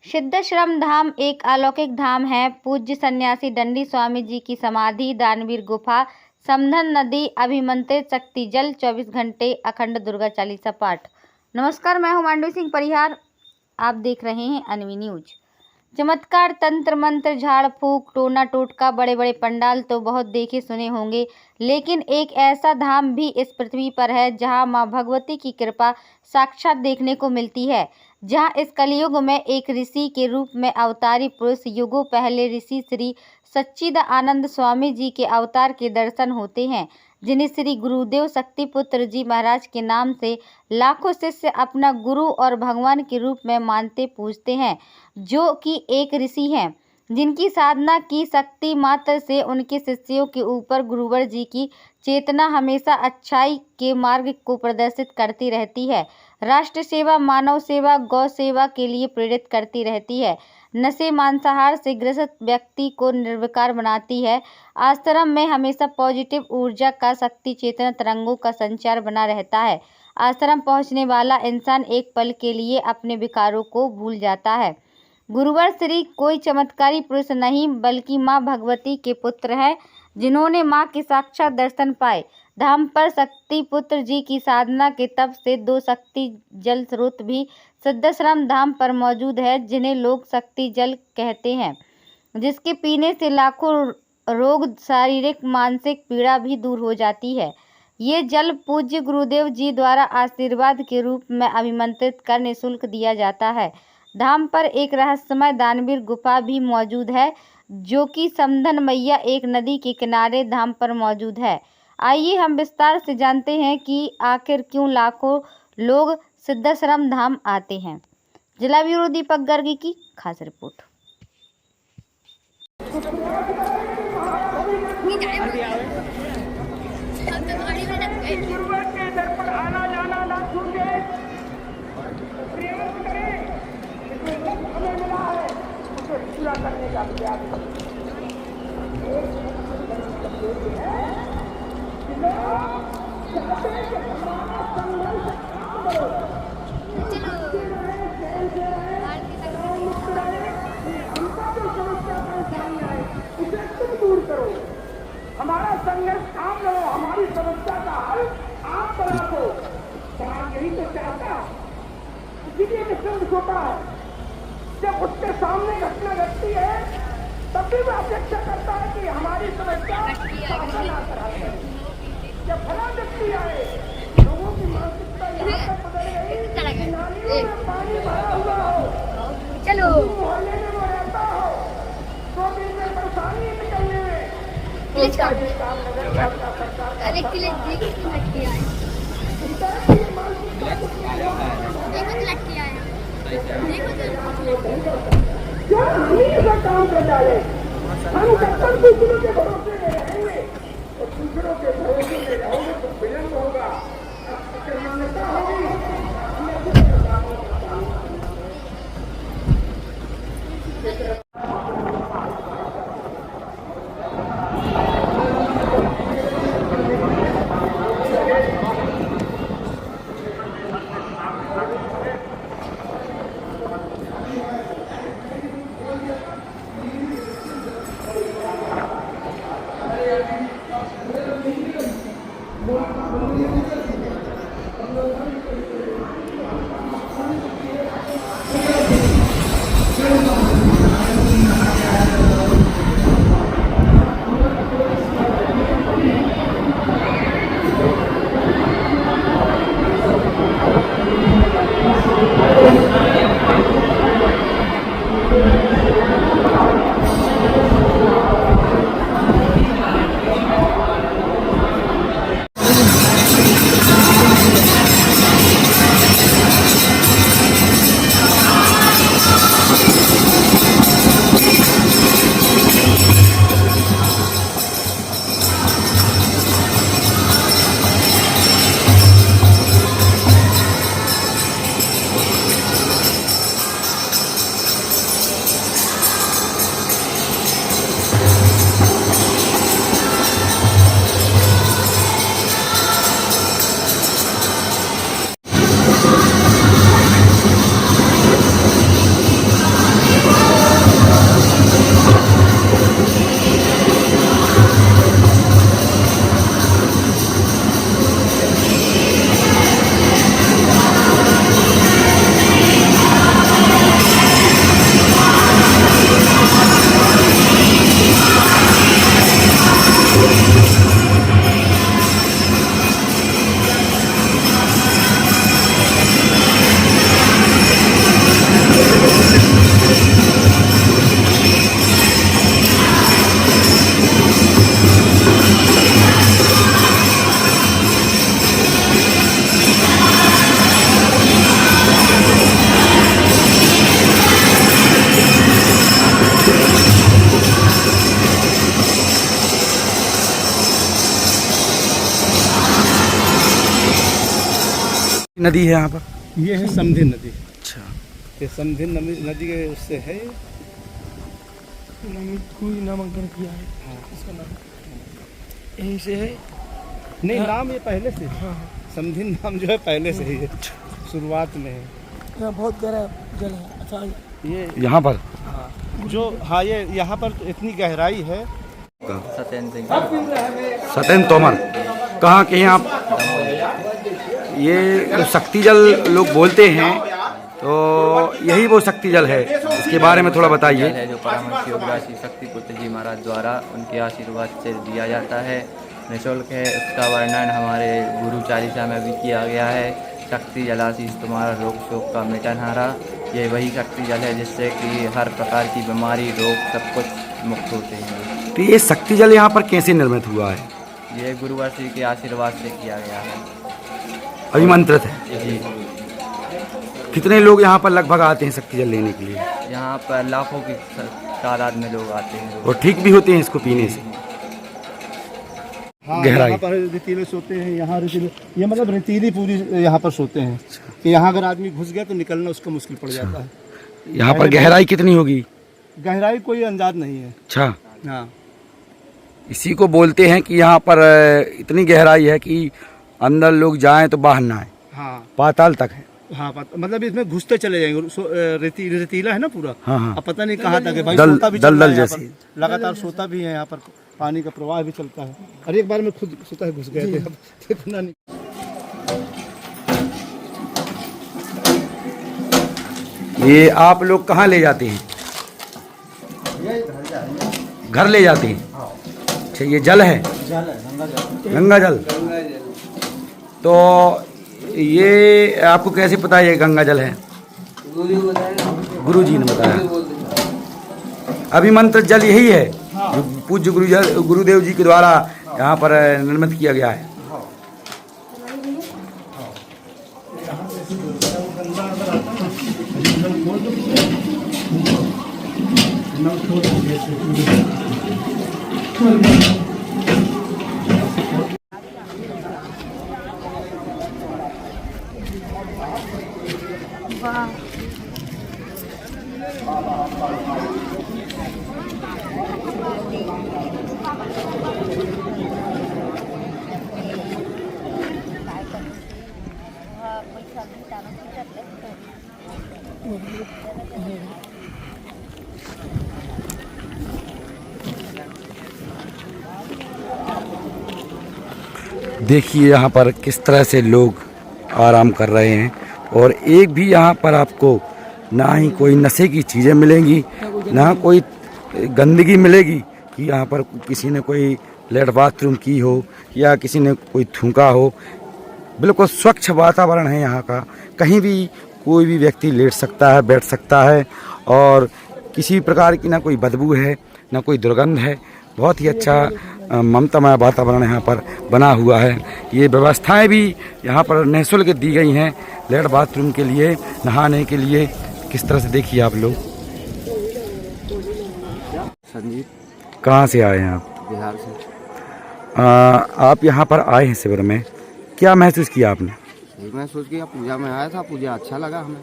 सिद्धश्रम धाम एक अलौकिक धाम है। पूज्य सन्यासी दंडी स्वामी जी की समाधि, दानवीर गुफा, समधन नदी, अभिमंत्रित शक्ति जल, 24 घंटे अखंड दुर्गा चालीसा पाठ। नमस्कार, मैं हूं मांडवी सिंह परिहार। आप देख रहे हैं अनवी न्यूज। चमत्कार, तंत्र मंत्र, झाड़ फूक, टोना टोटका, बड़े बड़े पंडाल तो बहुत देखे सुने होंगे, लेकिन एक ऐसा धाम भी इस पृथ्वी पर है जहां मां भगवती की कृपा साक्षात देखने को मिलती है। जहां इस कलयुग में एक ऋषि के रूप में अवतारी पुरुष, युगों पहले ऋषि श्री सच्चिदानंद स्वामी जी के अवतार के दर्शन होते हैं, जिन्हें श्री गुरुदेव शक्तिपुत्र जी महाराज के नाम से लाखों शिष्य अपना गुरु और भगवान के रूप में मानते पूजते हैं, जो कि एक ऋषि हैं जिनकी साधना की शक्ति मात्र से उनके शिष्यों के ऊपर गुरुवर जी की चेतना हमेशा अच्छाई के मार्ग को प्रदर्शित करती रहती है। राष्ट्र सेवा, मानव सेवा, गौ सेवा के लिए प्रेरित करती रहती है। नशे मांसाहार से ग्रसित व्यक्ति को निर्विकार बनाती है। आश्रम में हमेशा पॉजिटिव ऊर्जा का शक्ति चेतना तरंगों का संचार बना रहता है। आश्रम पहुंचने वाला इंसान एक पल के लिए अपने विकारों को भूल जाता है। गुरुवर श्री कोई चमत्कारी पुरुष नहीं, बल्कि मां भगवती के पुत्र हैं, जिन्होंने मां के साक्षात दर्शन पाए। धाम पर शक्तिपुत्र जी की साधना के तप से 2 शक्ति जल स्रोत भी सिद्धश्रम धाम पर मौजूद है, जिन्हें लोग शक्ति जल कहते हैं, जिसके पीने से लाखों रोग, शारीरिक मानसिक पीड़ा भी दूर हो जाती है। ये जल पूज्य गुरुदेव जी द्वारा आशीर्वाद के रूप में अभिमंत्रित कर निःशुल्क दिया जाता है। धाम पर एक रहस्यमय दानवीर गुफा भी मौजूद है, जो कि समधन मैया एक नदी के किनारे धाम पर मौजूद है। आइए हम विस्तार से जानते हैं कि आखिर क्यों लाखों लोग सिद्धश्रम धाम आते हैं। जिला ब्यूरो दीपक गर्गी की खास रिपोर्ट। पूरा करने का प्रयास उसे तुम दूर करो। हमारा संघर्ष काम लो, हमारी समस्या का हल आप बना दो। समाज यही तो चाहता, इसीलिए निष्कर्ष होता है। जब उसके सामने घटना घटती है, तब भी वह अपेक्षा करता है कि हमारी समस्या समाधान कराए। जब फला व्यक्ति आए, लोगों की मानसिकता यहाँ तक बदल गई, नालियों में पानी भरा हुआ हो, चलो मोहल्ले में वो रहता हो, तो भी में परेशानी निकलने में काम नगर का सरकार जो हम काम कर डाले, हम जब तक दूसरों के भरोसे में रहेंगे और दूसरों के भरोसे में रहोगे तो विलंब होगा, मान्यता होगी। नदी है यहाँ पर? ये है समधिन नदी। अच्छा, ये समधिन नदी के उससे है। कोई नामांकन किया है। हाँ। इसका नाम यहीं से है। नहीं, नाम ये पहले से है। समधिन नाम जो है पहले से ही है, शुरुआत में है। यहाँ बहुत गहरा जल है। अच्छा, ये यहाँ पर जो हाँ ये यहाँ पर तो इतनी गहराई है। सत्येंद्र तोमर, कहाँ के हैं आप? ये शक्ति जल लोग बोलते हैं, तो यही वो शक्ति जल है, इसके बारे में थोड़ा बताइए। है जो परमहंस योगराज शक्ति पुत्र जी महाराज द्वारा उनके आशीर्वाद से दिया जाता है, निःशुल्क है। उसका वर्णन हमारे गुरु चालीसा में भी किया गया है। शक्ति जलाशीष तुम्हारा रोग शोक का मिटनहारा। ये वही शक्ति जल है जिससे कि हर प्रकार की बीमारी रोग सब कुछ मुक्त होते हैं। तो ये शक्ति जल यहाँ पर कैसे निर्मित हुआ है? ये गुरुवर श्री के आशीर्वाद से किया गया है। अभिमंत्रित है जी, कितने लोग यहाँ पर लगभग आते हैं शक्ति जल लेने के लिए? यहाँ पर लाखों की तादाद में लोग आते हैं। और ठीक भी होते हैं इसको पीने से? हाँ, गहराई। यहाँ पर रेतीले सोते हैं, यहाँ रेतीले, ये मतलब रेतीली पूरी यहाँ पर सोते हैं कि यहाँ अगर आदमी घुस गया तो निकलना उसको मुश्किल पड़ जाता है। यहाँ पर गहराई कितनी होगी? गहराई कोई अंदाज नहीं है। अच्छा, हाँ, इसी को बोलते हैं कि यहाँ पर इतनी गहराई है कि अंदर लोग जाएं तो बाहर ना आए, हाँ, पाताल तक है। हाँ, मतलब इसमें घुसते चले जाएंगे। रेतीला है ना पूरा। हाँ, हाँ। अब पता नहीं कहाँ तक है भाई। दल- सोता भी दलदल चलता है यहाँ जैसी। पर। लगातार सोता भी है यहाँ पर, पानी का प्रवाह भी चलता है। और एक बार में खुद सोता है घुस गए थे, अब इतना नहीं। ये आप लोग कहाँ ले जाते हैं? घर ले जाते हैं? अच्छा, ये जल है? गंगा जल। तो ये आपको कैसे पता है ये गंगा जल है? गुरु जी ने बताया। अभिमंत्रित जल यही है जो पूज्य गुरुदेव जी के द्वारा यहाँ पर निर्मित किया गया है। देखिए यहाँ पर किस तरह से लोग आराम कर रहे हैं, और एक भी यहाँ पर आपको ना ही कोई नशे की चीज़ें मिलेंगी, ना कोई गंदगी मिलेगी कि यहाँ पर किसी ने कोई लेट बाथरूम की हो या किसी ने कोई थूका हो। बिल्कुल स्वच्छ वातावरण है यहाँ का, कहीं भी कोई भी व्यक्ति लेट सकता है, बैठ सकता है, और किसी प्रकार की ना कोई बदबू है ना कोई दुर्गंध है। बहुत ही अच्छा ममतामय वातावरण यहाँ पर बना हुआ है। ये व्यवस्थाएं भी यहाँ पर निःशुल्क दी गई हैं लेट बाथरूम के लिए, नहाने के लिए। किस तरह से देखिए आप लोग। संजीत, कहाँ से आए हैं आप? बिहार से। आप यहाँ पर आए हैं शिविर में, क्या महसूस किया आपने? मैं सोच के पूजा में आया था, पूजा अच्छा लगा हमें।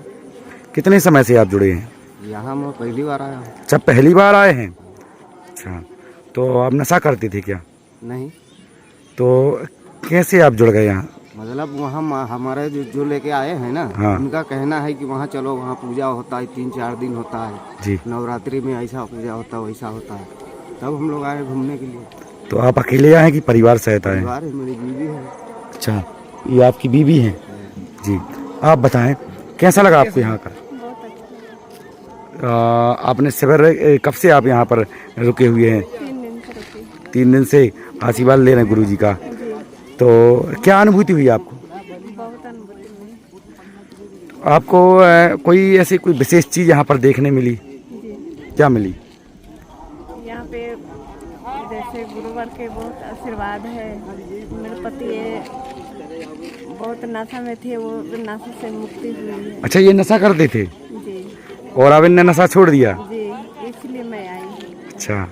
कितने समय से आप जुड़े हैं? यहाँ मैं पहली बार आया हूँ। अच्छा, पहली बार आए हैं। अच्छा, तो आप नशा करते थे क्या? नहीं, तो कैसे आप जुड़ गए यहाँ? मतलब वहाँ हमारे जो लेके आए हैं ना, हाँ। उनका कहना है कि वहाँ चलो, वहाँ पूजा होता है, 3-4 दिन होता है जी। नवरात्रि में ऐसा पूजा होता है, वैसा होता है। तब हम लोग आए घूमने के लिए। तो आप अकेले आए हैं कि परिवार सहित आए हैं? परिवार है, मेरी बीवी है। अच्छा, ये आपकी बीवी है जी। आप बताएं कैसा लगा आपको यहाँ का? आपने शिविर कब से आप यहाँ पर रुके हुए हैं? 3 दिन से आशीर्वाद ले रहे हैं गुरु जी का। तो क्या अनुभूति हुई आपको? आपको कोई ऐसी कोई विशेष चीज़ यहाँ पर देखने मिली? क्या मिली? यहाँ पे जैसे गुरुवर के बहुत आशीर्वाद है। मेरे पति बहुत नशा में थे, वो नशा से मुक्ति हुई है। अच्छा, ये नशा करते थे जी और अब इनने नशा छोड़ दिया? जी, इसलिए मैं आई। अच्छा,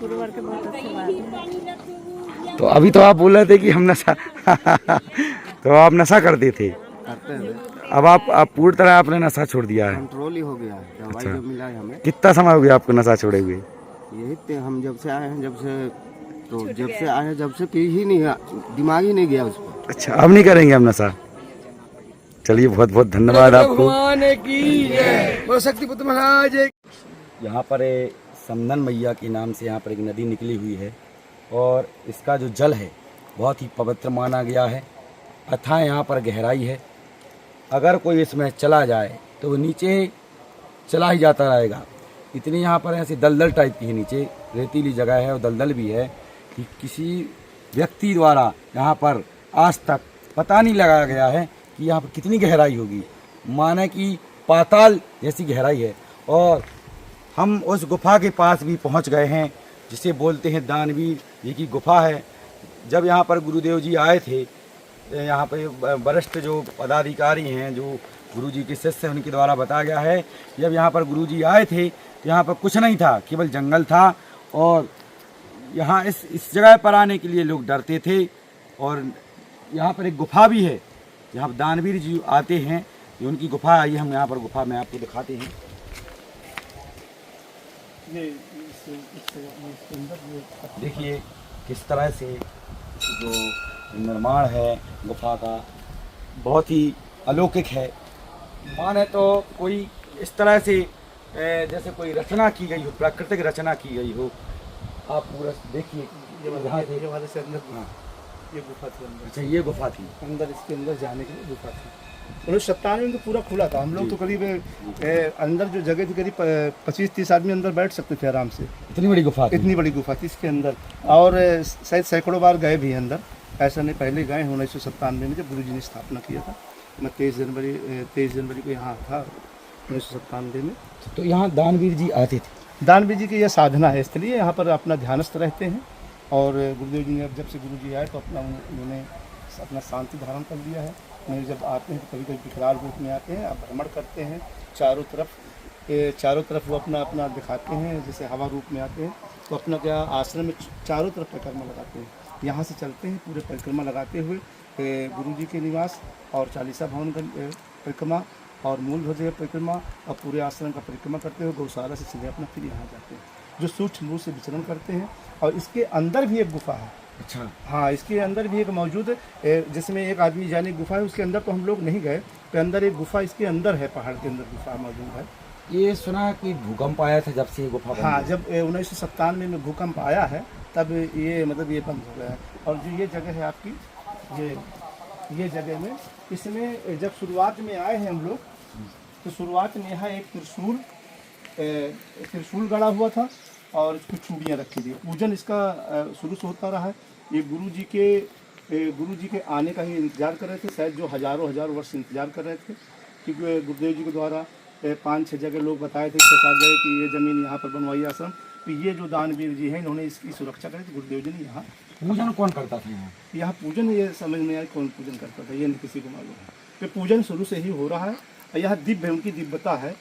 गुरुवर के बहुत आशीर्वाद है। तो अभी तो आप बोल रहे थे कि हम नशा तो आप नशा करते थे, करते हुए अब आप पूरी तरह आपने नशा छोड़ दिया है? कंट्रोल ही हो गया है। दवाई जो मिला है हमें, कितना समय हो गया आपको नशा छोड़े हुए? यही हम जब से आए हैं, जब से आए हैं, जब से पी ही नहीं है, दिमाग ही नहीं गया उस पर। अच्छा, अब नहीं करेंगे हम नशा? चलिए, बहुत बहुत धन्यवाद आपको। भगवान की जय, बोलो शक्तिपुत्र महाराज। यहाँ पर समधन मैया के नाम से यहाँ पर एक नदी निकली हुई है और इसका जो जल है बहुत ही पवित्र माना गया है। अथाह यहाँ पर गहराई है, अगर कोई इसमें चला जाए तो वो नीचे चला ही जाता रहेगा। इतनी यहाँ पर ऐसी दलदल टाइप की है, नीचे रेतीली जगह है और दलदल भी है कि किसी व्यक्ति द्वारा यहाँ पर आज तक पता नहीं लगाया गया है कि यहाँ पर कितनी गहराई होगी। माने कि पाताल जैसी गहराई है। और हम उस गुफा के पास भी पहुँच गए हैं, जिसे बोलते हैं दानवीर जी की गुफा है। जब यहाँ पर गुरुदेव जी आए थे, यहाँ पे वरिष्ठ जो पदाधिकारी हैं, जो गुरुजी के शिष्य हैं, उनके द्वारा बताया गया है कि जब यहाँ पर गुरुजी आए थे तो यहाँ पर कुछ नहीं था, केवल जंगल था और यहाँ इस जगह पर आने के लिए लोग डरते थे। और यहाँ पर एक गुफा भी है, जहाँ पर दानवीर जी आते हैं, ये उनकी गुफा। आइए हम यहाँ पर गुफा में आपको दिखाते हैं। देखिए किस तरह से जो निर्माण है गुफा का बहुत ही अलौकिक है। माने तो कोई इस तरह से जैसे कोई रचना की गई हो, प्राकृतिक रचना की गई हो। आप पूरा देखिए, ये से अंदर, हाँ, ये गुफा थी अंदर। अच्छा, ये गुफा थी अंदर, इसके अंदर जाने के लिए गुफा थी। 1997 में तो पूरा खुला था। हम लोग तो करीब अंदर जो जगह थी, करीब 25-30 आदमी अंदर बैठ सकते थे आराम से। इतनी बड़ी गुफा थी? इतनी बड़ी गुफा थी इसके अंदर। और शायद सैकड़ों बार गए भी अंदर, ऐसा नहीं, पहले गए हैं 1997 में जब गुरु जी ने स्थापना किया था। मैं 23 जनवरी को यहाँ था 1997 में। तो यहाँ दानवीर जी आते थे? दानवीर जी की यह साधना है, इसलिए यहाँ पर अपना ध्यानस्थ रहते हैं। और गुरुदेव जी ने जब से गुरु जी आए तो उन्होंने अपना शांति धारण कर लिया है। नहीं, जब आते हैं तो कभी कभी विकराल रूप में आते हैं, आप भ्रमण करते हैं चारों तरफ वो अपना दिखाते हैं। जैसे हवा रूप में आते हैं तो अपना क्या आश्रम में चारों तरफ परिक्रमा लगाते हैं। यहाँ से चलते हैं पूरे परिक्रमा लगाते हुए गुरु जी के निवास और चालीसा भवन का परिक्रमा और मूल ध्वज परिक्रमा और पूरे आश्रम का परिक्रमा करते हुए गौशाला से सीधे अपना फिर यहाँ जाते हैं, जो सूक्ष्म रूप से विचरण करते हैं। और इसके अंदर भी एक गुफा है। अच्छा, हाँ, इसके अंदर भी एक मौजूद है, जिसमें एक आदमी जाने गुफा है। उसके अंदर तो हम लोग नहीं गए, तो अंदर एक गुफा इसके अंदर है, पहाड़ के अंदर गुफा मौजूद है। ये सुना है कि भूकंप आया था जब से ये गुफा बंद? हाँ, जब 1997 में भूकंप आया है तब ये मतलब ये बंद हो गया है। और जो ये जगह है आपकी, ये जगह में, इसमें जब शुरुआत में आए हैं हम लोग, तो शुरुआत में यहाँ एक त्रिशूल गड़ा हुआ था और इसकी चूड़ियाँ रखी थी। पूजन इसका शुरू से होता रहा है। ये गुरु जी के आने का ही इंतजार कर रहे थे, शायद जो हजारों वर्ष इंतजार कर रहे थे, क्योंकि गुरुदेव जी के द्वारा 5-6 जगह लोग बताए थे, 6-7 जगह कि ये ज़मीन यहाँ पर बनवाई आश्रम। तो ये जो दानवीर जी हैं, इन्होंने इसकी सुरक्षा करी थी। गुरुदेव जी ने यहाँ पूजन कौन करता था? यहाँ पूजन ये समझ में आया कौन पूजन करता था, ये नहीं किसी को मालूम है। कि पूजन शुरू से ही हो रहा है। और यहाँ दिव्य, उनकी दिव्यता है।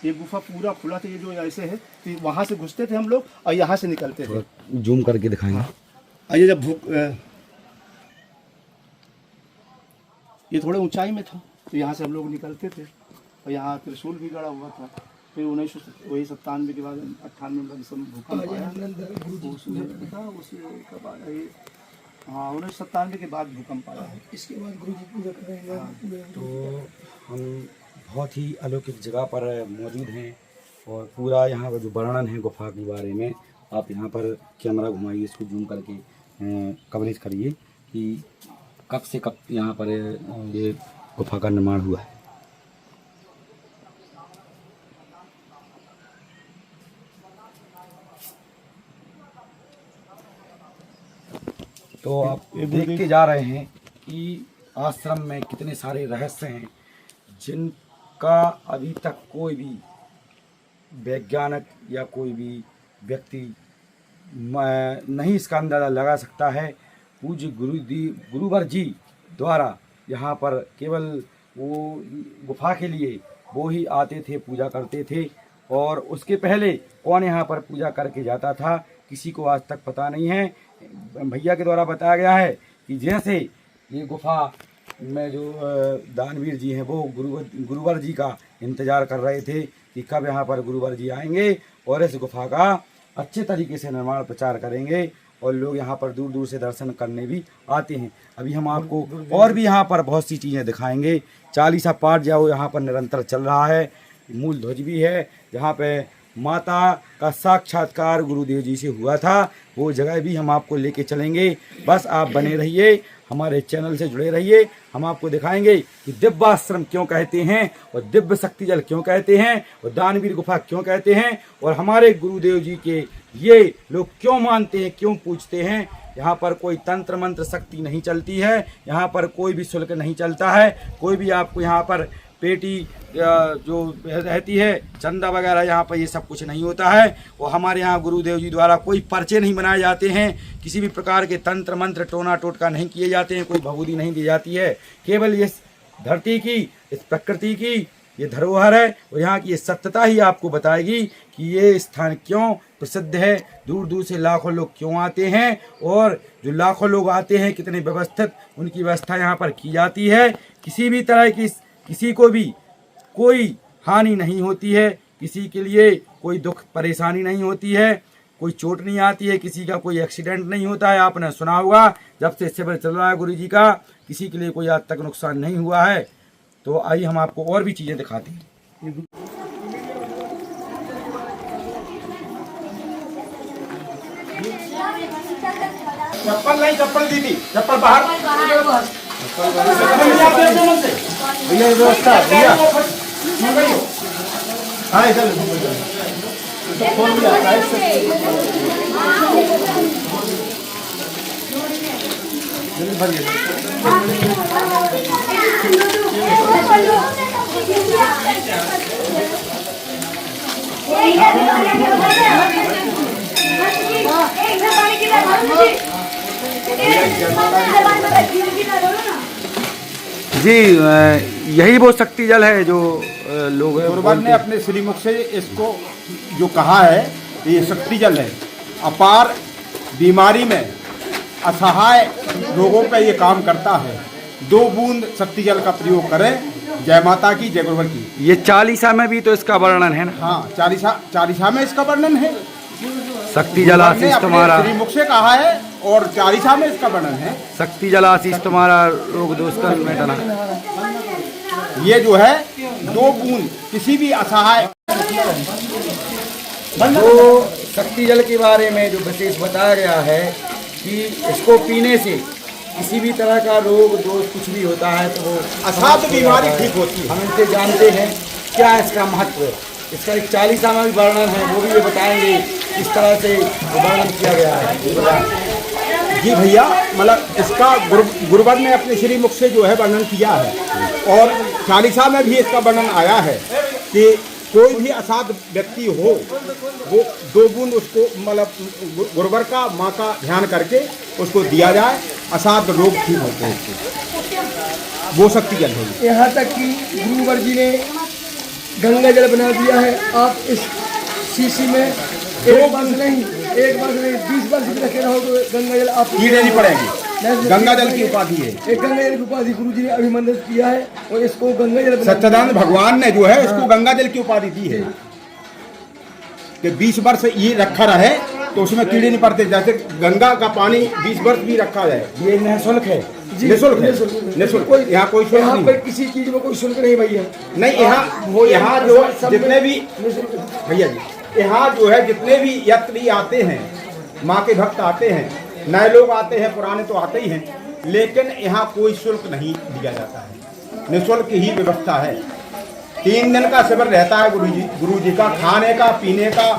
ये गुफा पूरा खुला था, ये जो ऐसे है, तो वहाँ से घुसते थे हम लोग और यहाँ से निकलते थे। जूम करके दिखाएंगे। ये जब ये थोड़े ऊंचाई में था, तो यहाँ से हम लोग निकलते थे। और यहाँ त्रिशूल भी गड़ा हुआ था। फिर 1997 के बाद 98 में भूकंप आया। हाँ, 1997 के बाद भूकंप आया है। इसके बाद गुरु जी पूजा कर रहे हैं। तो हम बहुत ही अलौकिक जगह पर मौजूद हैं और पूरा यहाँ का जो वर्णन है गुफा के बारे में, आप यहाँ पर कैमरा घुमाइए, इसको जूम करके कवरेज करिए कि कब से कब यहाँ पर ये गुफा का निर्माण हुआ है। तो आप देखते जा रहे हैं कि आश्रम में कितने सारे रहस्य हैं जिनका अभी तक कोई भी वैज्ञानिक या कोई भी व्यक्ति नहीं इसका अंदाज़ा लगा सकता है। पूज्य गुरुवर जी द्वारा यहाँ पर केवल वो गुफा के लिए वो ही आते थे, पूजा करते थे। और उसके पहले कौन यहाँ पर पूजा करके जाता था किसी को आज तक पता नहीं है। भैया के द्वारा बताया गया है कि जैसे ये गुफा में जो दानवीर जी हैं वो गुरुवर जी का इंतज़ार कर रहे थे कि कब यहाँ पर गुरुवर जी आएंगे और इस गुफा का अच्छे तरीके से निर्माण प्रचार करेंगे और लोग यहाँ पर दूर दूर से दर्शन करने भी आते हैं। अभी हम आपको और भी यहाँ पर बहुत सी चीज़ें दिखाएंगे। चालीसा पाठ जो यहाँ पर निरंतर चल रहा है, मूल ध्वज भी है जहाँ पे माता का साक्षात्कार गुरुदेव जी से हुआ था, वो जगह भी हम आपको लेके चलेंगे। बस आप बने रहिए, हमारे चैनल से जुड़े रहिए। हम आपको दिखाएंगे कि दिव्य आश्रम क्यों कहते हैं और दिव्य शक्ति जल क्यों कहते हैं और दानवीर गुफा क्यों कहते हैं और हमारे गुरुदेव जी के ये लोग क्यों मानते हैं, क्यों पूछते हैं। यहाँ पर कोई तंत्र मंत्र शक्ति नहीं चलती है, यहाँ पर कोई भी शुल्क नहीं चलता है, कोई भी आपको यहाँ पर पेटी जो रहती है चंदा वगैरह यहाँ पर ये सब कुछ नहीं होता है। और हमारे यहाँ गुरुदेव जी द्वारा कोई पर्चे नहीं बनाए जाते हैं, किसी भी प्रकार के तंत्र मंत्र टोना टोटका नहीं किए जाते हैं, कोई भभूति नहीं दी जाती है। केवल इस धरती की, इस प्रकृति की ये धरोहर है और यहाँ की ये सत्यता ही आपको बताएगी कि ये स्थान क्यों प्रसिद्ध है, दूर दूर से लाखों लोग क्यों आते हैं और जो लाखों लोग आते हैं कितने व्यवस्थित उनकी व्यवस्था यहाँ पर की जाती है। किसी भी तरह की किसी को भी कोई हानि नहीं होती है, किसी के लिए कोई दुख परेशानी नहीं होती है, कोई चोट नहीं आती है, किसी का कोई एक्सीडेंट नहीं होता है। आपने सुना होगा जब से शिविर चल रहा है गुरु जी का किसी के लिए कोई आज तक नुकसान नहीं हुआ है। तो आइए हम आपको और भी चीज़ें दिखाते हैं। चप्पल नहीं, चप्पल दीदी, चप्पल बाहर भैया ये व्यवस्था भैया हाँ इधर फोन भी आता है जी यही वो शक्ति जल है जो लोग गुरुवर ने अपने श्रीमुख से इसको जो कहा है ये शक्ति जल है। अपार बीमारी में असहाय लोगों पे ये काम करता है। 2 बूंद शक्ति जल का प्रयोग करें। जय माता की, जय गुरुवर की। ये चालीसा में भी तो इसका वर्णन है ना? हाँ, चालीसा में इसका वर्णन है। शक्ति जल आशीष तुम्हारा श्रीमुख से कहा है और चालीसा में इसका वर्णन है। शक्ति जल आशीष तुम्हारा रोग दोष का मिटाना। ये जो है 2 बूंद किसी भी असहाय तो शक्ति जल के बारे में जो विशेष बताया गया है कि इसको पीने से किसी भी तरह का रोग दोष कुछ भी होता है तो वो असाध्य बीमारी ठीक होती है। हम इनसे जानते हैं क्या इसका महत्व है। इसका एक चालीसा में भी वर्णन है, वो भी ये बताएंगे किस तरह से वर्णन किया गया है। जी भैया, मतलब इसका गुरुवर ने अपने श्री मुख से जो है वर्णन किया है और चालीसा में भी इसका वर्णन आया है कि कोई भी असाध्य व्यक्ति हो वो 2 बूंद उसको मतलब गुरुवर का माँ का ध्यान करके उसको दिया जाए, असाध्य रोग ठीक होते हैं। वो शक्ति जल है। यहाँ तक कि गुरुवर जी ने गंगा जल बना दिया है। आप इस शीशी में एक वर्ष नहीं 20 वर्ष भी रखे रहो तो गंगा जल आप कीड़े नहीं पड़ेंगे। गंगा जल की उपाधि है। एक गंगा जल की उपाधि गुरु जी ने अभिमंत्रित किया है और इसको गंगा जल सच्चिदानंद भगवान ने जो है इसको गंगा जल की उपाधि दी है कि 20 वर्ष ये रखा रहे तो उसमें कीड़े नहीं पड़ते। जैसे गंगा का पानी 20 वर्ष भी रखा जाए, ये निःशुल्क है। निःशुल्क यहाँ कोई शुल्क यहाँ नहीं। पर किसी चीज में कोई शुल्क नहीं भैया। नहीं, यहाँ जो जितने भी भैया जी यहाँ जो है जितने भी यात्री आते हैं, माँ के भक्त आते हैं, नए लोग आते हैं, पुराने तो आते ही हैं, लेकिन यहाँ कोई शुल्क नहीं दिया जाता है। निःशुल्क ही व्यवस्था है। 3 दिन का शिविर रहता है गुरु जी का। खाने का, पीने का,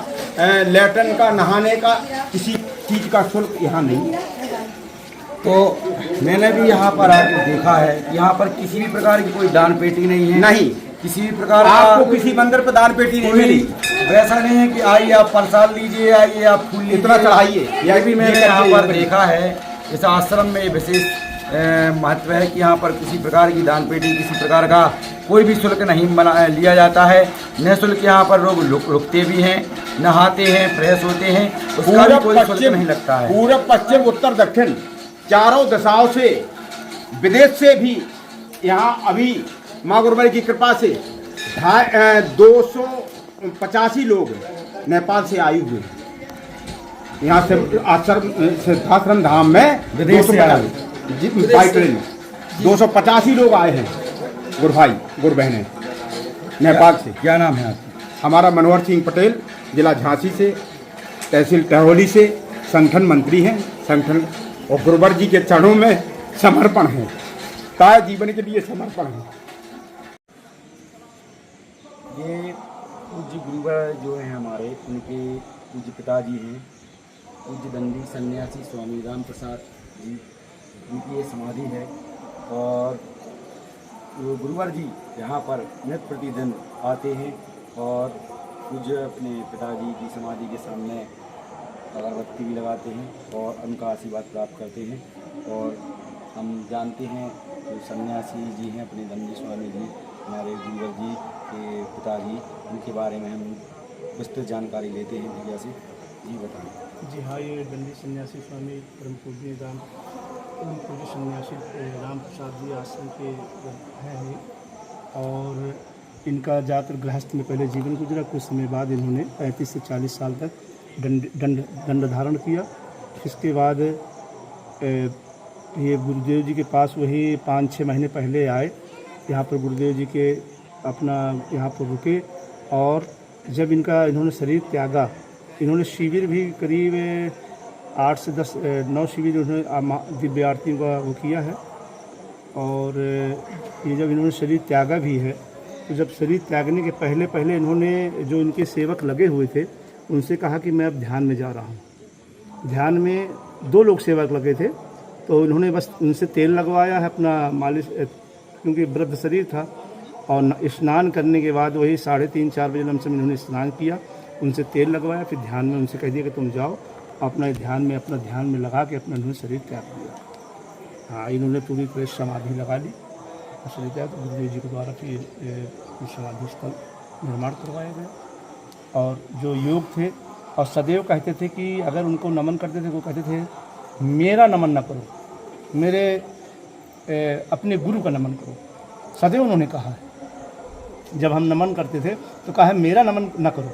लैट्रिन का, नहाने का, किसी चीज का शुल्क यहाँ नहीं। तो मैंने भी यहाँ पर आके देखा है, यहाँ पर किसी भी प्रकार की कोई दान पेटी नहीं है। नहीं, किसी भी प्रकार का आपको किसी मंदिर पर दान पेटी नहीं मिली। वैसा नहीं है कि आइए आप प्रसाद लीजिए, आइए आप फूल लीजिए, इतना चढ़ाइए। यह भी मैंने यहाँ पर देखा है। इस आश्रम में विशेष महत्व है कि यहाँ पर किसी प्रकार की दान पेटी, किसी प्रकार का कोई भी शुल्क नहीं लिया जाता है। निःशुल्क यहाँ पर लोग रुकते भी हैं, नहाते हैं, फ्रेश होते हैं, उसका भी कोई शुल्क नहीं लगता है। पूर्व, पश्चिम, उत्तर, दक्षिण चारों दिशाओं से, विदेश से भी यहाँ अभी माँ गुरुबारी की कृपा से 285 लोग नेपाल से आए हुए हैं। यहाँ से सिद्धाश्रम धाम में विदेश से आए। 285 लोग आए हैं, गुरु भाई गुरु बहनें नेपाल से। क्या नाम है आपका? हमारा मनोहर सिंह पटेल, जिला झांसी से, तहसील टहौली से, संगठन मंत्री हैं। संगठन और गुरुवर जी के चरणों में समर्पण है, काय जीवन के लिए समर्पण है। ये पूज्य गुरुवर जो हैं हमारे, उनके पूज्य पिताजी हैं पूज्य दंडी सन्यासी स्वामी राम प्रसाद जी, उनकी ये समाधि है। और वो गुरुवर जी यहाँ पर नित प्रतिदिन आते हैं और पूज्य अपने पिताजी की समाधि के सामने अगरबत्ती भी लगाते हैं और उनका आशीर्वाद प्राप्त करते हैं। और हम जानते हैं जो सन्यासी जी हैं अपने दंडी स्वामी जी, हमारे गुरुवर जी के पिताजी, उनके बारे में हम विस्तृत जानकारी लेते हैं भैया से। जी बताएं। जी हाँ, ये दंडी सन्यासी स्वामी परम पूज्य पूज्य सन्यासी राम प्रसाद जी आश्रम के हैं। और इनका ज़्यादातर गृहस्थ में पहले जीवन गुजरा। कुछ समय बाद इन्होंने 35 से 40 साल तक दंड धारण किया। इसके बाद ये गुरुदेव जी के पास वही 5-6 महीने पहले आए। यहाँ पर गुरुदेव जी के अपना यहाँ पर रुके और जब इन्होंने शरीर त्यागा, इन्होंने शिविर भी करीब 8 से 9 शिविर उन्होंने दिव्य आरती का वो किया है। और ये जब इन्होंने शरीर त्यागा भी है, तो जब शरीर त्यागने के पहले इन्होंने जो इनके सेवक लगे हुए थे उनसे कहा कि मैं अब ध्यान में जा रहा हूँ। ध्यान में 2 लोग सेवक लगे थे, तो इन्होंने बस उनसे तेल लगवाया है अपना मालिश, क्योंकि वृद्ध शरीर था। और स्नान करने के बाद वही 3:30-4 बजे लमसम इन्होंने स्नान किया, उनसे तेल लगवाया, फिर ध्यान में उनसे कह दिया कि तुम जाओ अपना ध्यान में लगा के अपना इन्होंने शरीर त्याग दिया। हाँ, इन्होंने पूरी तरह समाधि लगा ली शरीर त्याग। गुरुदेव जी के द्वारा फिर समाधि स्थल निर्माण करवाया गया। और जो योग थे और सदैव कहते थे कि अगर उनको नमन करते थे, वो कहते थे मेरा नमन न करो, मेरे अपने गुरु का नमन करो। सदैव उन्होंने कहा है, जब हम नमन करते थे तो कहा है मेरा नमन न करो,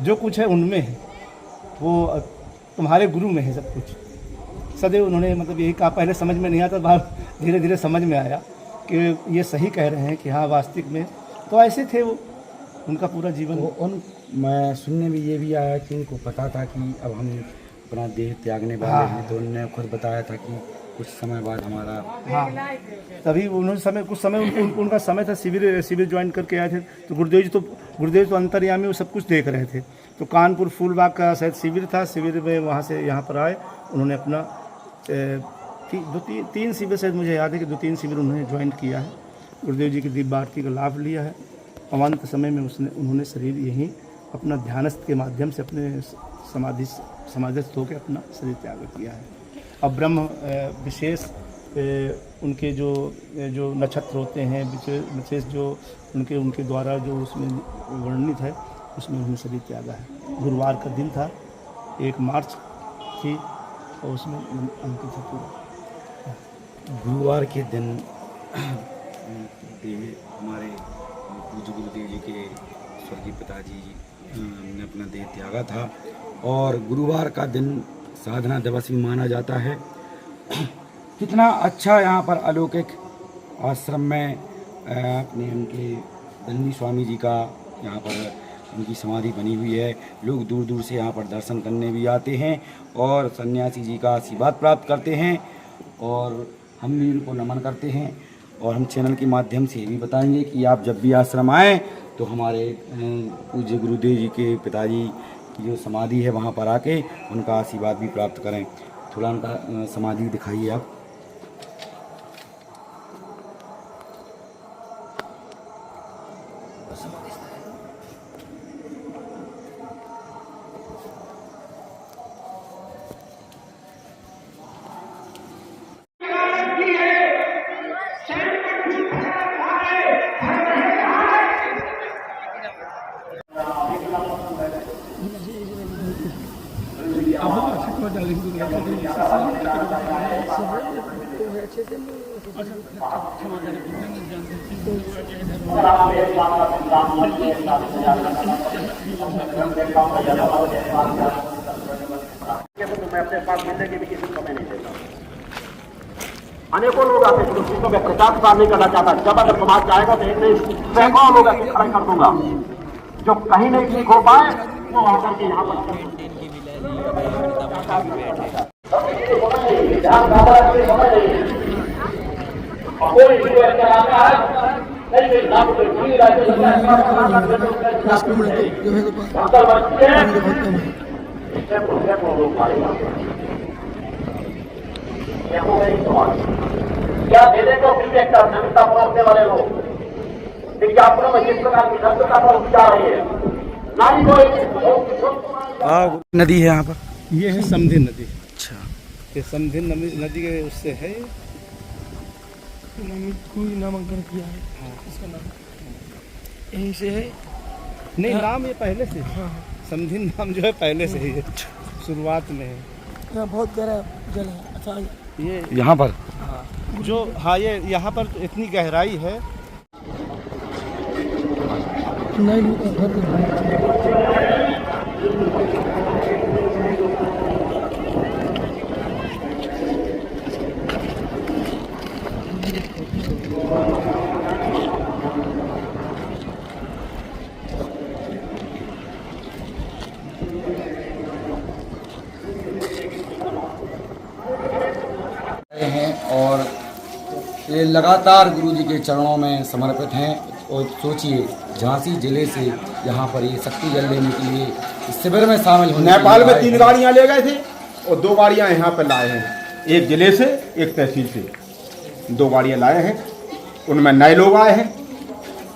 जो कुछ है उनमें है, वो तुम्हारे गुरु में है सब कुछ। सदैव उन्होंने मतलब यही कहा। पहले समझ में नहीं आता, बाद धीरे धीरे समझ में आया कि ये सही कह रहे हैं कि हाँ वास्तविक में तो ऐसे थे वो, उनका पूरा जीवन। मैं सुनने में ये भी आया कि उनको पता था कि अब हम अपना देह त्यागने वाले हैं, तो उन्होंने खुद बताया था कि कुछ समय बाद हमारा। हाँ, तभी उन्होंने कुछ समय उनका समय था, शिविर ज्वाइन करके आए थे। तो गुरुदेव तो अंतर्यामी, वो सब कुछ देख रहे थे। तो कानपुर फूलबाग का शायद शिविर था, शिविर में वहाँ से यहाँ पर आए। उन्होंने अपना 3 शिविर शायद मुझे याद है कि 2-3 शिविर उन्होंने ज्वाइन किया है। गुरुदेव जी की दिव्य आरती का लाभ लिया है। अवंत समय में उन्होंने शरीर यहीं अपना ध्यानस्थ के माध्यम से अपने समाधिस्थ होकर अपना शरीर त्याग किया है। अब ब्रह्म विशेष उनके जो नक्षत्र होते हैं, विशेष जो उनके द्वारा जो उसमें वर्णित है, उसमें उन्होंने शरीर त्यागा है। गुरुवार का दिन था, 1 मार्च थी, और उसमें उनकी थी पूरा। गुरुवार के दिन हमारे पूज्य गुरुदेव जी के स्वर्गीय पिताजी ने अपना देह त्यागा था। और गुरुवार का दिन साधना दिवस भी माना जाता है। कितना अच्छा यहाँ पर अलौकिक आश्रम में अपने उनके दंडी स्वामी जी का यहाँ पर उनकी समाधि बनी हुई है। लोग दूर दूर से यहाँ पर दर्शन करने भी आते हैं और सन्यासी जी का आशीर्वाद प्राप्त करते हैं। और हम भी उनको नमन करते हैं। और हम चैनल के माध्यम से भी बताएंगे कि आप जब भी आश्रम आएँ तो हमारे पूज्य गुरुदेव जी के पिताजी की जो समाधि है वहाँ पर आके उनका आशीर्वाद भी प्राप्त करें। थोड़ा उनका समाधि दिखाइए आप। मैं अपने पास मिलने की भी किसी को मैं नहीं देता। अनेकों लोग आते हैं चीजों में प्रचार प्रसार नहीं करना चाहता। जब अगर समाज चाहेगा तो एक नहीं सैकड़ों लोग ऐसे खड़े कर दूंगा जो कहीं नहीं ठीक हो पाए वो आकर के यहाँ पर क्या देने को जनता पहुंचने वाले लोग विज्ञापनों में जिस प्रकार की दक्षता पहुंच जा रही है ना ही कोई नदी है यहाँ पर। ये है समधिन नदी। अच्छा, ये समधिन नदी के उससे है। कोई नामांकन किया है इसका नाम यहीं से है। नहीं, नाम ये पहले से है। समधिन नाम जो है पहले से ही है, शुरुआत में है। यहाँ बहुत गहरा जल है। अच्छा, ये यहाँ पर जो ये यहाँ पर इतनी गहराई है। नहीं होता हैं और ये लगातार गुरु जी के चरणों में समर्पित हैं। और सोचिए, झांसी जिले से यहाँ पर ये शक्ति जल लेने के लिए इस शिविर में शामिल होने नेपाल में 3 गाड़ियाँ ले गए थे और 2 गाड़ियाँ यहाँ पर लाए हैं। एक जिले से, एक तहसील से 2 गाड़ियाँ लाए हैं। उनमें नए लोग आए हैं।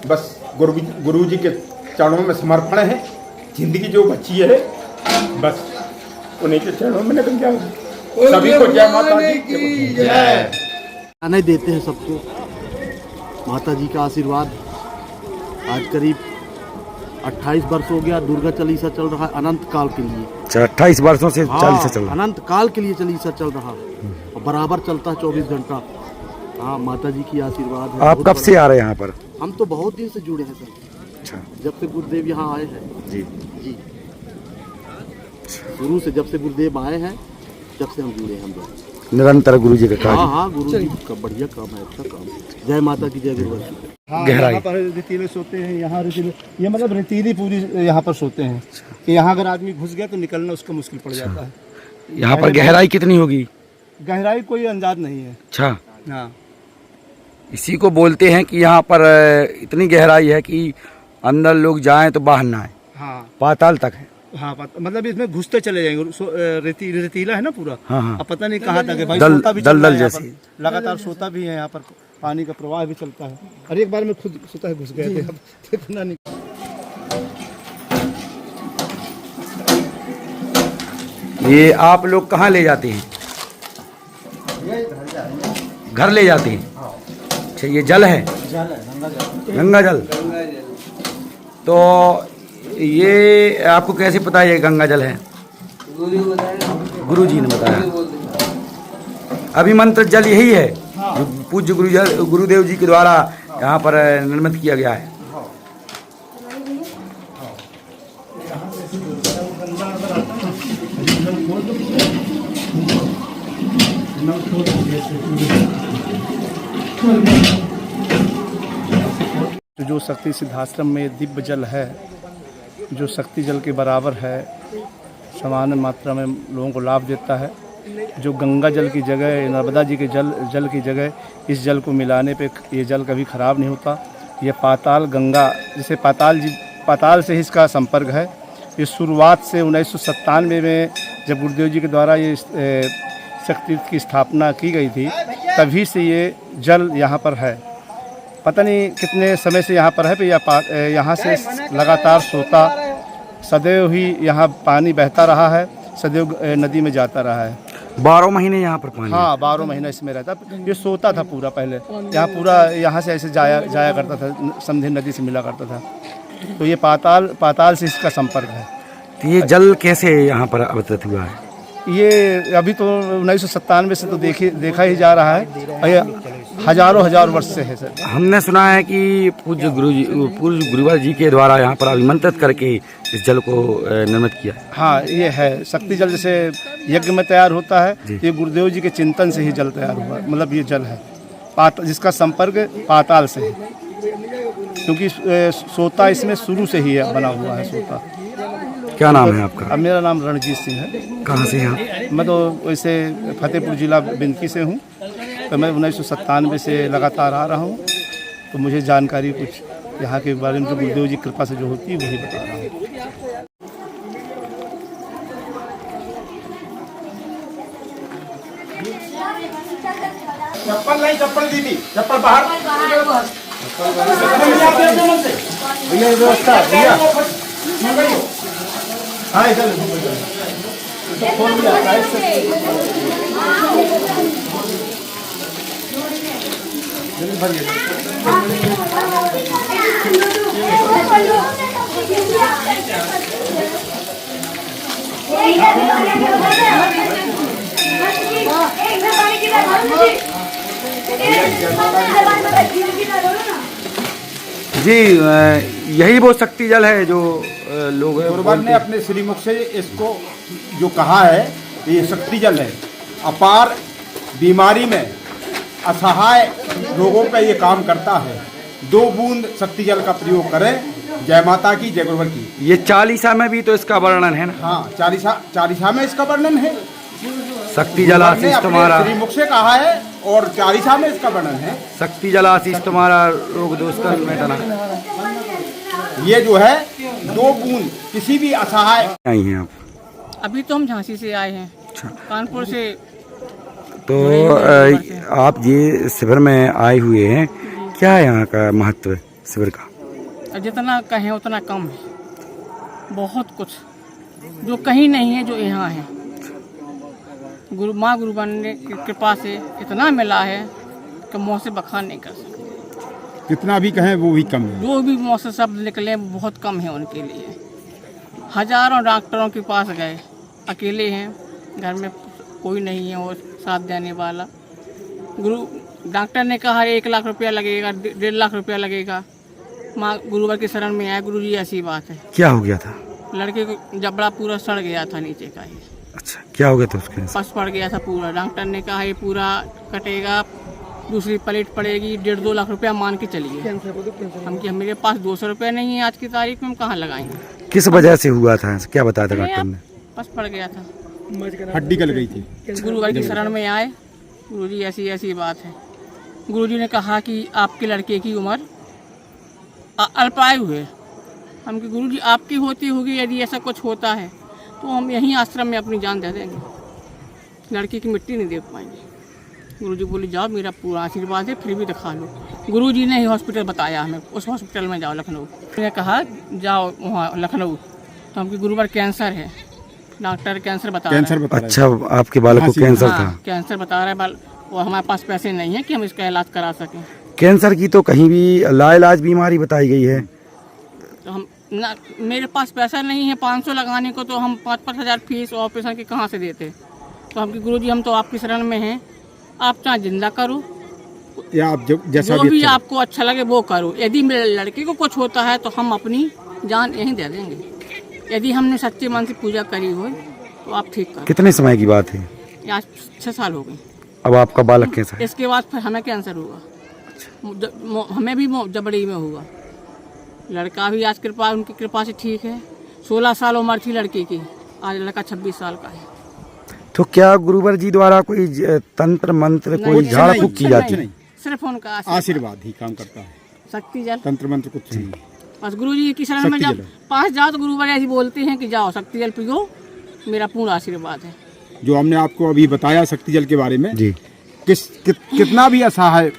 बस गुरु जी के चरणों में समर्पण है। जिंदगी जो बची है बस उन्हीं के चरणों में निकल जाएगी। सभी को जय माता दी की जय। नहीं देते हैं सबको माता जी का आशीर्वाद। आज करीब 28 वर्ष हो गया दुर्गा चालीसा चल रहा है अनंत काल के लिए। 28 वर्षों से चालीसा चल रहा है। अनंत काल के लिए चालीसा चल रहा है और बराबर चलता है 24 घंटा। हाँ, माता जी की आशीर्वाद है। आप कब से आ रहे हैं यहाँ पर? हम तो बहुत दिन से जुड़े हैं सर। अच्छा, जब से गुरुदेव यहाँ आए हैं जी जी, शुरू से जब से गुरुदेव आए हैं जब से हम जुड़े हैं हम लोग। निरंतर गुरु जी का कार्य। हाँ, गुरु जी का बढ़िया काम है, अच्छा काम। जय माता की जय गुरु। हाँ, गहराई। यहाँ पर रेतीले सोते हैं। यहाँ रेतीले, ये मतलब रेतीली पूरी यहाँ पर सोते हैं कि यहाँ अगर आदमी घुस गया तो निकलना उसको मुश्किल पड़ जाता है। यहाँ पर गहराई कितनी होगी? गहराई कोई अंदाज नहीं है। अच्छा, हाँ, इसी को बोलते हैं कि यहाँ पर इतनी गहराई है कि अंदर लोग जाएं तो बाहर ना आए। हाँ, पाताल तक है। हाँ, मतलब इसमें घुसते चले जाएंगे। रेतीला है ना पूरा। हाँ, हाँ। अब पता नहीं कहाँ तक है भाई। दल- सोता भी दलदल चल रहा है यहाँ जैसी। पर। लगातार सोता भी है यहाँ पर। पानी का प्रवाह भी चलता है। और एक बार में खुद सोता है घुस गए थे। अब इतना नहीं। ये आप लोग कहाँ ले जाते हैं? घर ले जाते हैं। अच्छा, ये जल है? गंगा जल। तो ये आपको कैसे पता है ये गंगा जल है? गुरु जी ने बताया। अभिमंत्रित जल यही है जो पूज्य गुरुदेव जी के द्वारा यहाँ पर निर्मित किया गया है। जो शक्ति सिद्धाश्रम में दिव्य जल है, जो शक्ति जल के बराबर है, समान मात्रा में लोगों को लाभ देता है। जो गंगा जल की जगह, नर्मदा जी के जल की जगह इस जल को मिलाने पे ये जल कभी ख़राब नहीं होता। ये पाताल गंगा, जिसे पाताल से ही इसका संपर्क है। ये शुरुआत से 1997 में जब गुरुदेव जी के द्वारा ये शक्ति की स्थापना की गई थी, तभी से ये जल यहाँ पर है। पता नहीं कितने समय से यहाँ पर है। यहाँ से लगातार सोता सदैव ही यहाँ पानी बहता रहा है, सदैव नदी में जाता रहा है। 12 महीने यहाँ पर पानी? हाँ, 12 महीना इसमें रहता। ये सोता था पूरा पहले यहाँ, पूरा यहाँ से ऐसे जाया करता था, समधिन नदी से मिला करता था। तो ये पाताल से इसका संपर्क है। तो ये जल कैसे यहाँ पर अवतरित हुआ है? ये अभी तो 1997 से तो देखा ही जा रहा है, और ये हजार वर्ष से है सर। हमने सुना है कि पूज्य गुरुवर जी के द्वारा यहाँ पर अभिमंत्रित करके इस जल को निर्मित किया। हाँ, ये है शक्ति जल, जैसे यज्ञ में तैयार होता है, ये गुरुदेव जी के चिंतन से ही जल तैयार हुआ। मतलब ये जल है जिसका संपर्क पाताल से है, क्योंकि सोता इसमें शुरू से ही बना हुआ है सोता। क्या नाम है आपका? मेरा नाम रणजीत सिंह है। कहाँ से हैं? मैं तो वैसे फतेहपुर जिला बिंदकी से हूँ, तो मैं 1997 से लगातार आ रहा हूँ, तो मुझे जानकारी कुछ यहाँ के बारे में जो गुरुदेव जी कृपा से जो होती है वही बता रहा हूँ। चप्पल नहीं, चप्पल दीदी, चप्पल बाहर भैया व्यवस्था भैया, हाँ इधर तो फोन भी आता है जी, यही वो शक्ति जल है जो लोग गुरुवर ने अपने श्रीमुख से इसको जो कहा है, ये शक्ति जल है। अपार बीमारी में असहाय लोगों पे ये काम करता है। 2 बूंद शक्ति जल का प्रयोग करें। जय माता की, जय गुरुवर की। ये चालीसा में भी तो इसका वर्णन है ना? हाँ, चालीसा में इसका वर्णन है। शक्ति जल आशीष तुम्हारा श्रीमुख से कहा है और चालीसा में इसका वर्णन है। शक्ति जल आशीष तुम्हारा रोग दोष का मिटाना। ये जो है 2 बूंद किसी भी असहाय। आई हैं आप? अभी तो हम झांसी से आए हैं। अच्छा। कानपुर से। तो आप ये शिविर में आए हुए हैं, क्या है यहाँ का महत्व शिविर का? जितना कहें उतना कम है, बहुत कुछ जो कहीं नहीं है जो यहाँ है। माँ गुरुवर ने की कृपा से इतना मिला है कि मुँह से बखान नहीं कर सकते। कितना भी कहें वो भी कम है। जो भी मुँह से शब्द निकले बहुत कम है उनके लिए। हजारों डॉक्टरों के पास गए, अकेले हैं, घर में कोई नहीं है वो साथ देने वाला। डॉक्टर ने कहा 1 लाख रुपया लगेगा, 1.5 लाख रुपया लगेगा। माँ गुरुवर की शरण में आए, गुरुजी ऐसी बात है। क्या हो गया था? लड़के को जबड़ा पूरा सड़ गया था नीचे का ही। अच्छा, क्या हो गया था उसके? पस पड़ गया था पूरा। डॉक्टर ने कहा ये पूरा कटेगा, दूसरी प्लेट पड़ेगी, 1.5-2 लाख रुपया मान के चलिए। हम कि मेरे पास 200 रुपया नहीं है आज की तारीख में, हम कहाँ लगाएंगे। किस वजह से हुआ था, क्या बताया था डॉक्टर ने? पस पड़ गया था, हड्डी गल गई थी। गुरुवर की शरण में आए, गुरुजी ऐसी ऐसी बात है। गुरुजी ने कहा कि आपके लड़के की उम्र अल्पायु है। हम कि गुरुजी आपकी होती होगी, यदि ऐसा कुछ होता है तो हम यहीं आश्रम में अपनी जान दे देंगे, लड़की की मिट्टी नहीं दे पाएंगे। गुरुजी बोले जाओ, मेरा पूरा आशीर्वाद है, फिर भी दिखा लो। गुरुजी ने ही हॉस्पिटल बताया हमें, उस हॉस्पिटल में जाओ लखनऊ। मैंने कहा जाओ वहाँ लखनऊ, तो हमकी गुरुवर कैंसर है, डॉक्टर कैंसर बता रहा है। अच्छा, आपके बालक को कैंसर था? कैंसर बता रहा है, और हमारे पास पैसे नहीं है कि हम इसका इलाज करा सकें। कैंसर की तो कहीं भी लाइलाज बीमारी बताई गई है। तो हम ना, मेरे पास पैसा नहीं है 500 लगाने को, तो हम 5-5 हज़ार फीस ऑपरेशन की कहाँ से देते। तो हम कि गुरुजी हम तो आपकी शरण में हैं, आप चाहे जिंदा करो या आप जैसा जो भी आपको अच्छा लगे वो करो। यदि मेरे लड़के को कुछ होता है तो हम अपनी जान यहीं दे देंगे। यदि हमने सच्चे मन से पूजा करी हो तो आप ठीक करो। कितने समय की बात है? आज 6 साल हो गए। अब आपका बालक कैसा है? इसके बाद फिर हमें कैंसर हुआ, हमें भी जबड़ी में हुआ। लड़का भी आज कृपा उनकी कृपा से ठीक है। 16 साल उम्र थी लड़के की, आज लड़का 26 साल का है। तो क्या गुरुवर जी द्वारा कोई तंत्र मंत्र, कोई झाड़ फूक की जाती है? सिर्फ उनका आशीर्वाद ही काम करता है। शक्ति जल, तंत्र मंत्र कुछ नहीं। बस गुरुजी की शरण में जब पास जाओ तो गुरुवर ऐसी बोलते हैं कि जाओ शक्ति जल पियो, मेरा पूर्ण आशीर्वाद है। जो हमने आपको अभी बताया शक्ति जल के बारे में जी, कितना भी असहाय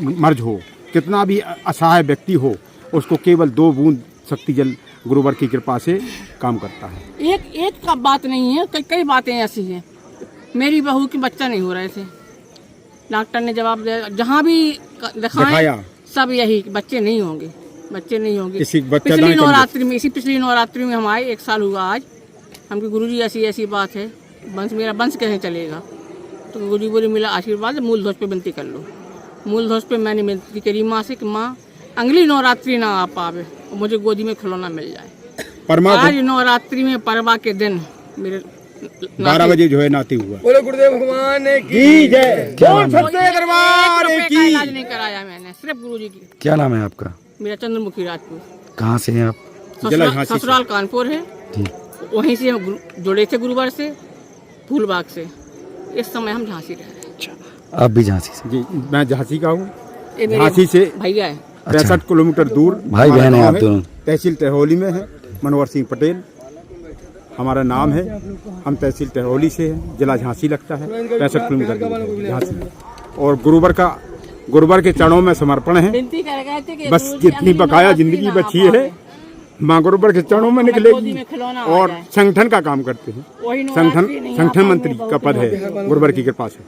मर्ज हो, कितना भी असहाय व्यक्ति हो, उसको केवल 2 बूंद शक्ति जल गुरुवर की कृपा से काम करता है। एक का बात नहीं है, कई बातें ऐसी हैं। मेरी बहू की बच्चा नहीं हो रहे थे, डॉक्टर ने जवाब दिया जहाँ भी दिखाया सब यही बच्चे नहीं होंगे, बच्चे नहीं होंगे। पिछली नवरात्रि में हम आए, 1 साल हुआ आज। हमके गुरुजी ऐसी ऐसी बात है, वंश मेरा वंश कैसे चलेगा। तो गुरु जी बोले मिला आशीर्वाद, मूल ध्वज पे विनती कर लो। मूल ध्वज पे मैंने विनती करी माँ से कि माँ अगली नवरात्रि ना आ पावे और मुझे गोदी में खिलौना मिल जाए। आज नवरात्रि में परवा के दिन मेरे 12 बजे जो है नाती हुआ। बोले गुरुदेव भगवान की जय। दरबार का इलाज नहीं कराया मैंने, सिर्फ गुरु जी की। क्या नाम है आपका? मेरा चंद्रमुखी राजपूत। कहाँ से हैं आप? ससुराल कानपुर है, वहीं से हम जुड़े थे गुरुवार से, फूलबाग से। इस समय हम झांसी रह रहे हैं। आप भी झांसी से? जी, मैं झांसी का हूँ। ये मेरे झांसी से भैया है। 65 किलोमीटर दूर भाई बहन है आप दोनों? तहसील टहौली में है। मनोहर सिंह पटेल हमारा नाम है। हम तहसील टहौली से हैं, जिला झांसी लगता है। 65 किलोमीटर दूर झांसी। और गुरुवर के चरणों में समर्पण है। बस जितनी बकाया जिंदगी बची है माँ गुरुवर के चरणों में निकलेगी। और संगठन का काम करते हैं। संगठन मंत्री का पद है गुरुवर की कृपा से।